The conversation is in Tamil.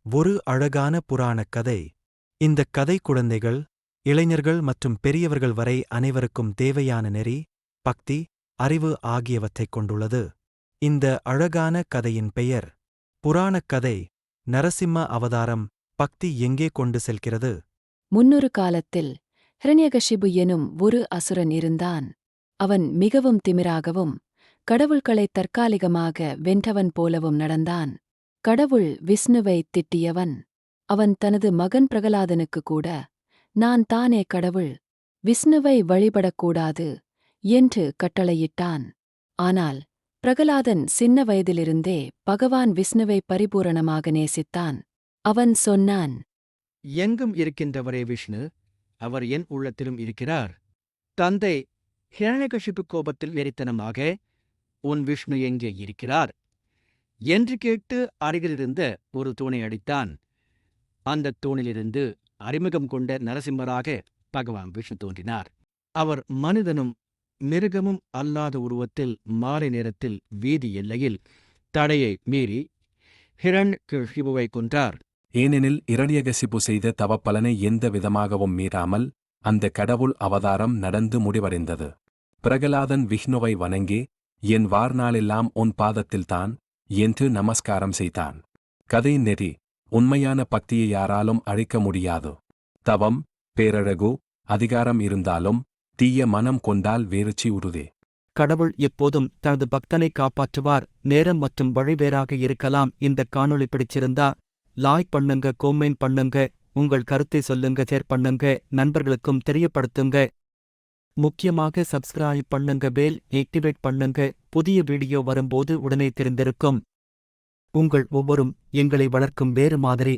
ஒரு அழகான புராணக் கதை. இந்தக் கதை குழந்தைகள், இளைஞர்கள் மற்றும் பெரியவர்கள் வரை அனைவருக்கும் தேவையான நெறி, பக்தி, அறிவு ஆகியவற்றைக் கொண்டுள்ளது. இந்த அழகான கதையின் பெயர் புராணக் கதை நரசிம்ம அவதாரம். பக்தி எங்கே கொண்டு செல்கிறது? முன்னொரு காலத்தில் ஹிரண்யகசிபு எனும் ஒரு அசுரன் இருந்தான். அவன் மிகவும் திமிராகவும் கடவுள்களைத் தற்காலிகமாக வென்றவன் போலவும் நடந்தான். கடவுள் விஷ்ணுவைத் திட்டியவன். அவன் தனது மகன் பிரகலாதனுக்கு கூட, நான் தானே கடவுள், விஷ்ணுவை வழிபடக்கூடாது என்று கட்டளையிட்டான். ஆனால் பிரகலாதன் சின்ன வயதிலிருந்தே பகவான் விஷ்ணுவை பரிபூரணமாக நேசித்தான். அவன் சொன்னான், எங்கும் இருக்கின்றவரே விஷ்ணு, அவர் என் உள்ளத்திலும் இருக்கிறார். தந்தை ஹிரண்யகசிபு கோபத்தில் வெறித்தனமாக, உன் விஷ்ணு எங்கே இருக்கிறார் என்று கேட்டு அருகிலிருந்த ஒரு தூணை அடித்தான். அந்தத் தூணிலிருந்து அறிமுகம் கொண்ட நரசிம்மராக பகவான் விஷ்ணு தோன்றினார். அவர் மனிதனும் மிருகமும் அல்லாத உருவத்தில் மாலை நேரத்தில் வீதி எல்லையில் தடையை மீறி ஹிரண்யகசிபுவை கொன்றார். ஏனெனில் இரண்யகசிபு செய்த தவப்பலனை எந்த விதமாகவும் மீறாமல் அந்த கடவுள் அவதாரம் நடந்து முடிவடைந்தது. பிரகலாதன் விஷ்ணுவை வணங்கி, என் வாழ்நாளெல்லாம் உன் பாதத்தில்தான் என்று நமஸ்காரம் செய்தான். கதை நெறி: உண்மையான பக்தியை யாராலும் அழிக்க முடியாது. தவம், பேரழகு, அதிகாரம் இருந்தாலும் தீய மனம் கொண்டால் வீழ்ச்சி உறுதி. கடவுள் எப்போதும் தனது பக்தனை காப்பாற்றுவார். நேரம் மற்றும் வழி வேறாக இருக்கலாம். இந்த காணொளி பிடிச்சிருந்தா லாய்க் பண்ணுங்க, கோமெண்ட் பண்ணுங்க, உங்கள் கருத்தை சொல்லுங்க, ஷேர் பண்ணுங்க, நண்பர்களுக்கும் தெரியப்படுத்துங்க. முக்கியமாக சப்ஸ்கிரைப் பண்ணுங்க, பெல் ஆக்டிவேட் பண்ணுங்க. புதிய வீடியோ வரும்போது உடனே தெரிந்திருக்கும். உங்கள் ஒவ்வொரும் எங்களை வளர்க்கும் வேறு மாதிரி.